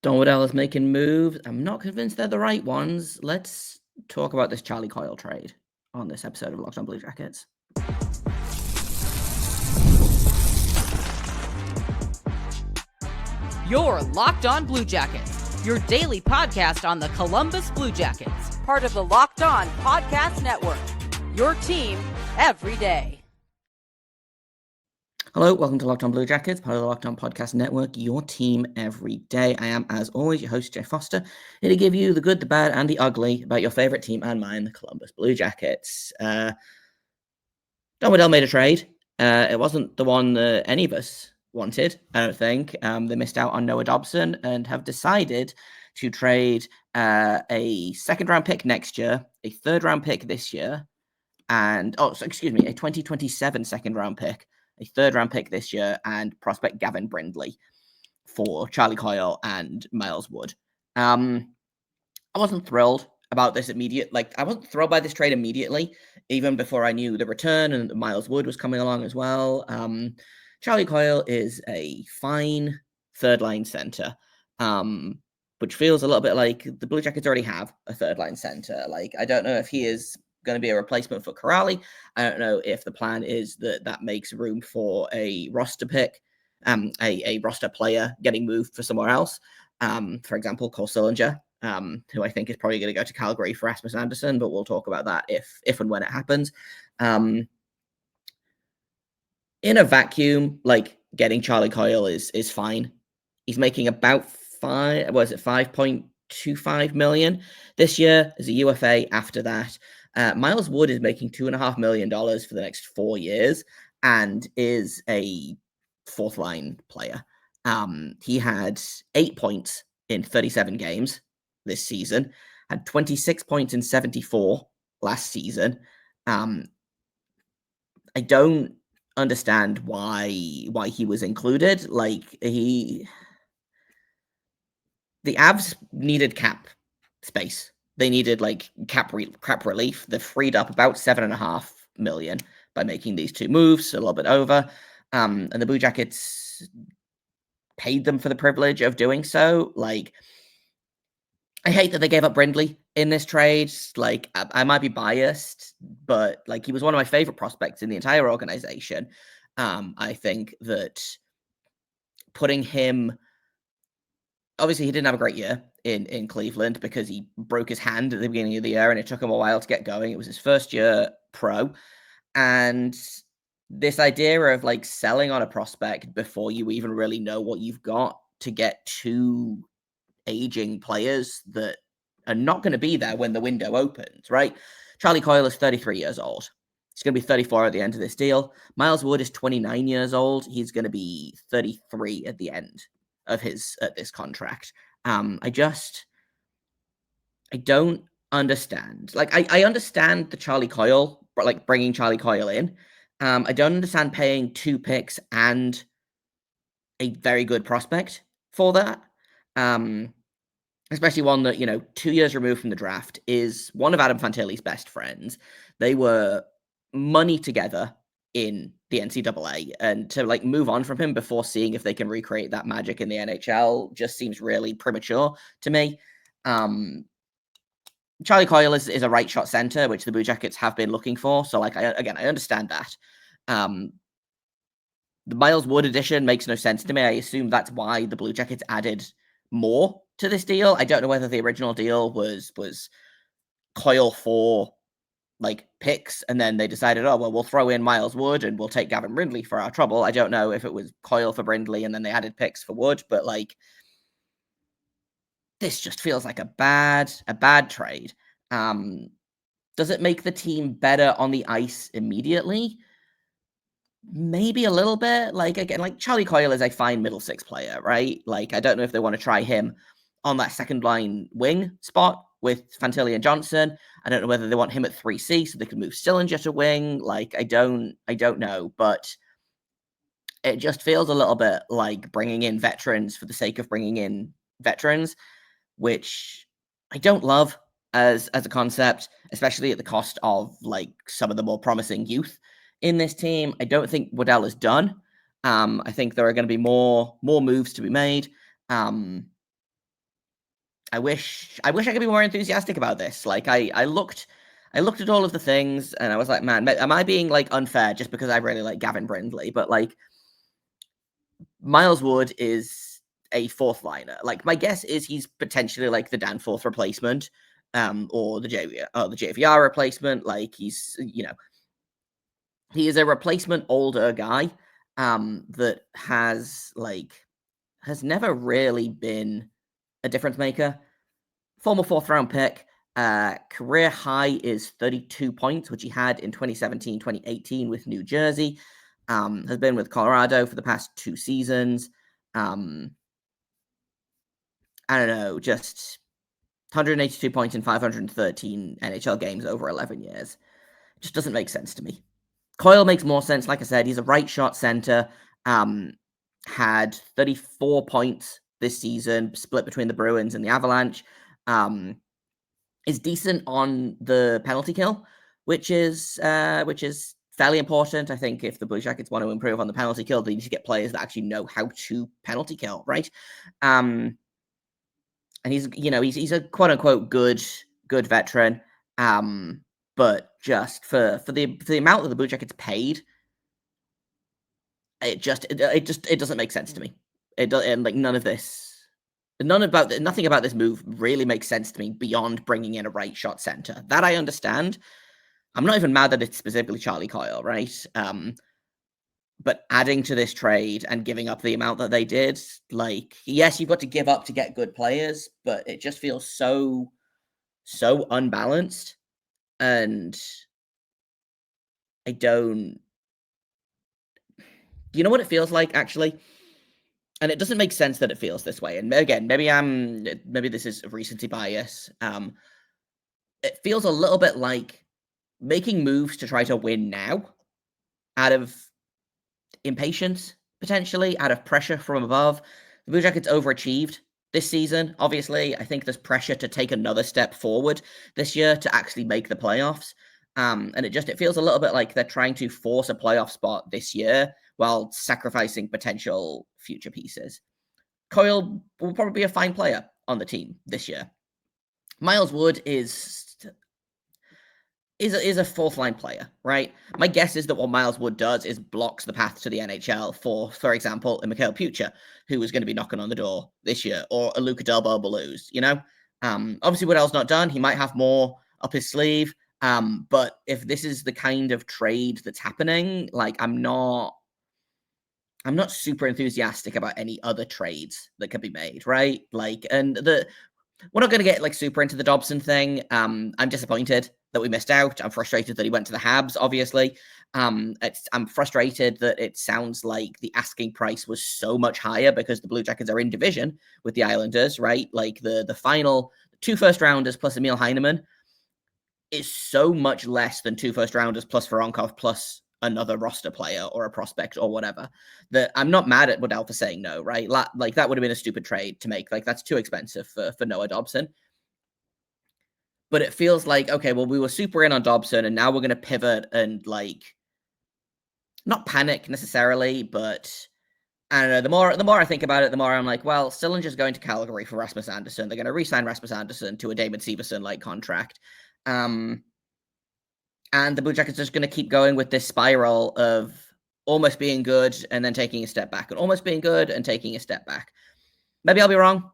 Don Waddell is making moves. I'm not convinced they're the right ones. Let's talk about this Charlie Coyle trade on this episode of Locked On Blue Jackets. You're Locked On Blue Jackets, your daily podcast on the Columbus Blue Jackets, part of the Locked On Podcast Network, your team every day. Hello, welcome to Locked On Blue Jackets, part of the Locked On Podcast Network, your team every day. I am, as always, your host, Jay Foster, here to give you the good, the bad, and the ugly about your favorite team and mine, the Columbus Blue Jackets. Don Waddell made a trade. It wasn't the one that any of us wanted, I don't think. They missed out on Noah Dobson and have decided to trade a second-round pick next year, a third-round pick this year, and, a 2027 second-round pick, a third-round pick this year, and prospect Gavin Brindley for Charlie Coyle and Miles Wood. I wasn't thrilled about this I wasn't thrilled by this trade immediately, even before I knew the return and Miles Wood was coming along as well. Charlie Coyle is a fine third-line center, which feels a little bit like the Blue Jackets already have a third-line center. I don't know if he is going to be a replacement for Corrali. I don't know if the plan is that makes room for a roster pick, a roster player getting moved for somewhere else. For example, Cole Sillinger, who I think is probably going to go to Calgary for Rasmus Anderson, but we'll talk about that if and when it happens. In a vacuum, getting Charlie Coyle is fine. He's making about 5.25 million this year as a UFA. After that, Miles Wood is making $2.5 million for the next 4 years and is a fourth line player. He had 8 points in 37 games this season, had 26 points in 74 last season. I don't understand why he was included. The Avs needed cap space. They needed cap relief. They freed up about $7.5 million by making these two moves, a little bit over. And the Blue Jackets paid them for the privilege of doing so. I hate that they gave up Brindley in this trade. I might be biased, but he was one of my favorite prospects in the entire organization. I think that putting him, obviously he didn't have a great year in Cleveland because he broke his hand at the beginning of the year and it took him a while to get going. It was his first year pro. And this idea of selling on a prospect before you even really know what you've got to get two aging players that are not going to be there when the window opens, right? Charlie Coyle is 33 years old. He's going to be 34 at the end of this deal. Miles Wood is 29 years old. He's going to be 33 at the end of this contract. I don't understand. I understand the Charlie Coyle, bringing Charlie Coyle in. I don't understand paying 2 picks and a very good prospect for that. Especially one that, 2 years removed from the draft, is one of Adam Fantilli's best friends. They were money together in the NCAA, and to move on from him before seeing if they can recreate that magic in the NHL just seems really premature to me. Charlie Coyle is a right shot center, which the Blue Jackets have been looking for. So I understand that. The Miles Wood addition makes no sense to me. I assume that's why the Blue Jackets added more to this deal. I don't know whether the original deal was Coyle for picks, and then they decided, we'll throw in Miles Wood and we'll take Gavin Brindley for our trouble. I don't know if it was Coyle for Brindley and then they added picks for Wood, but this just feels like a bad trade. Does it make the team better on the ice immediately? Maybe a little bit. Charlie Coyle is a fine middle six player, right? I don't know if they want to try him on that second line wing spot with Fantilli and Johnson. I don't know whether they want him at 3C so they can move Sillinger to wing. I don't know, but it just feels a little bit like bringing in veterans for the sake of bringing in veterans, which I don't love as a concept, especially at the cost of some of the more promising youth in this team. I don't think Waddell is done. I think there are going to be more moves to be made. I wish I could be more enthusiastic about this. Like I looked at all of the things and I was like, man, am I being like unfair just because I really like Gavin Brindley? But like Miles Wood is a fourth liner. Like my guess is he's potentially like the Danforth replacement, or the JVR replacement. Like he's he is a replacement older guy, that has never really been a difference maker. Former fourth round pick. Career high is 32 points, which he had in 2017, 2018 with New Jersey. Has been with Colorado for the past 2 seasons. I don't know, just 182 points in 513 NHL games over 11 years. It just doesn't make sense to me. Coyle makes more sense. Like I said, he's a right shot center. Had 34 points this season, split between the Bruins and the Avalanche. Is decent on the penalty kill, which is fairly important. I think if the Blue Jackets want to improve on the penalty kill, they need to get players that actually know how to penalty kill, right? And he's a quote unquote good veteran. But just for the amount that the Blue Jackets paid, it doesn't make sense to me. It does, and like nothing about this move really makes sense to me beyond bringing in a right shot center. That I understand. I'm not even mad that it's specifically Charlie Coyle, right? But adding to this trade and giving up the amount that they did, like, yes, you've got to give up to get good players, but it just feels so unbalanced. And I don't. You know what it feels like, actually? And it doesn't make sense that it feels this way. And again, maybe this is recency bias. It feels a little bit like making moves to try to win now out of impatience, potentially, out of pressure from above. The Blue Jackets overachieved this season, obviously. I think there's pressure to take another step forward this year to actually make the playoffs. And it feels a little bit like they're trying to force a playoff spot this year while sacrificing potential future pieces. Coyle will probably be a fine player on the team this year. Miles Wood is a fourth line player, right? My guess is that what Miles Wood does is blocks the path to the NHL for example, a Mikhail Pucha, who is going to be knocking on the door this year, or a Luca Delbo Belouz, Obviously, Woodell's not done. He might have more up his sleeve. But if this is the kind of trade that's happening, like I'm not super enthusiastic about any other trades that could be made, right? Like, and we're not going to get like super into the Dobson thing. I'm disappointed that we missed out. I'm frustrated that he went to the Habs, obviously. I'm frustrated that it sounds like the asking price was so much higher because the Blue Jackets are in division with the Islanders, right? Like the final 2 first-rounders plus Emil Heineman is so much less than 2 first-rounders plus Voronkov plus another roster player or a prospect or whatever, that I'm not mad at Waddell for saying no, right? Like that would have been a stupid trade to make. Like that's too expensive for Noah Dobson. But it feels like, okay, well, we were super in on Dobson and now we're going to pivot and like not panic necessarily, but I don't know. The more I think about it, the more I'm like, well, Sillinger's going to Calgary for Rasmus Anderson. They're going to re-sign Rasmus Anderson to a David Severson-like contract. And the Blue Jackets are just going to keep going with this spiral of almost being good and then taking a step back, and almost being good and taking a step back. Maybe I'll be wrong.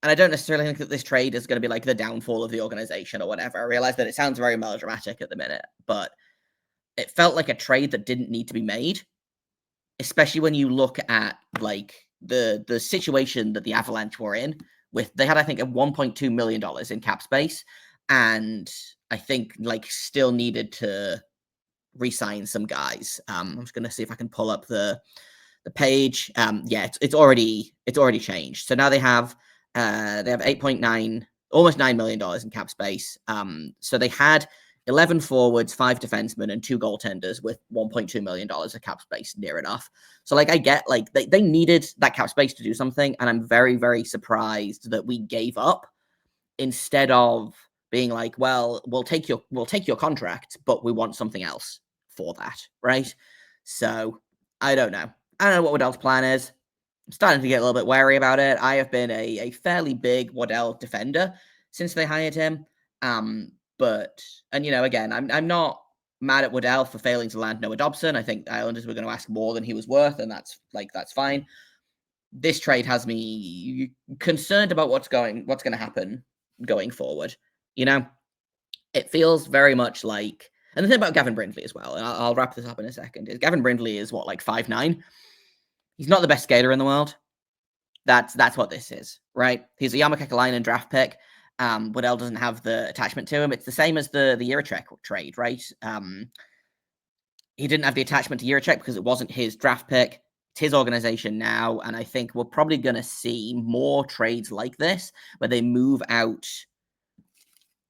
And I don't necessarily think that this trade is going to be like the downfall of the organization or whatever. I realize that it sounds very melodramatic at the minute, but it felt like a trade that didn't need to be made, especially when you look at like the situation that the Avalanche were in. They had, I think, a $1.2 million in cap space, and I think like still needed to re-sign some guys. I'm just gonna see if I can pull up the page. Yeah, it's already changed. So now they have 8.9, almost $9 million in cap space. So they had 11 forwards, 5 defensemen, and 2 goaltenders with $1.2 million of cap space, near enough. So like I get like they needed that cap space to do something, and I'm very, very surprised that we gave up instead of being like, well, we'll take your contract, but we want something else for that, right? So I don't know what Waddell's plan is. I'm starting to get a little bit wary about it. I have been a fairly big Waddell defender since they hired him. Again, I'm not mad at Waddell for failing to land Noah Dobson. I think the Islanders were going to ask more than he was worth, and that's fine. This trade has me concerned about what's going to happen going forward. It feels very much like, and the thing about Gavin Brindley as well, and I'll wrap this up in a second, is Gavin Brindley is what, like 5'9"? He's not the best skater in the world. That's what this is, right? He's a Jarmo Kekalainen draft pick. Waddell doesn't have the attachment to him. It's the same as the Jiricek trade, right? He didn't have the attachment to Jiricek because it wasn't his draft pick. It's his organization now, and I think we're probably going to see more trades like this where they move out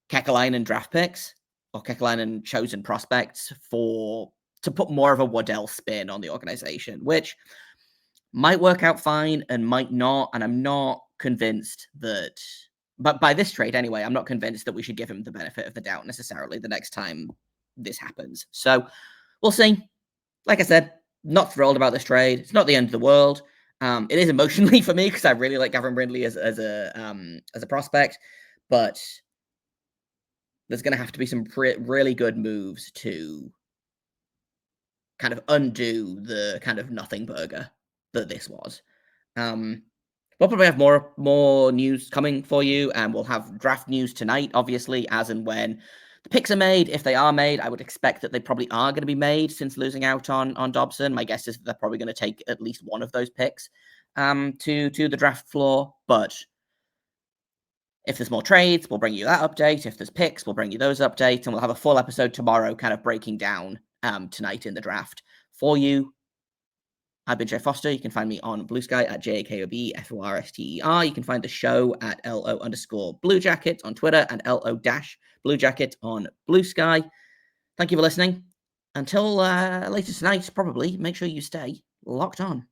Kekalainen draft picks or Kekalainen chosen prospects to put more of a Waddell spin on the organization, which might work out fine and might not, and I'm not convinced that, but by this trade anyway, I'm not convinced that we should give him the benefit of the doubt necessarily the next time this happens. So we'll see. Like I said, not thrilled about this trade. It's not the end of the world. It is emotionally for me because I really like Gavin Brindley as a prospect, but there's going to have to be some really good moves to kind of undo the kind of nothing burger that this was. We'll probably have more news coming for you, and we'll have draft news tonight, obviously, as and when the picks are made. If they are made, I would expect that they probably are going to be made since losing out on Dobson. My guess is that they're probably going to take at least one of those picks to the draft floor. But if there's more trades, we'll bring you that update. If there's picks, we'll bring you those updates, and we'll have a full episode tomorrow kind of breaking down tonight in the draft for you. I've been Jay Foster. You can find me on Blue Sky at JAKOBFORSTER. You can find the show at LO_Blue Jacket on Twitter and LO-Blue Jacket on Blue Sky. Thank you for listening. Until later tonight, probably, make sure you stay locked on.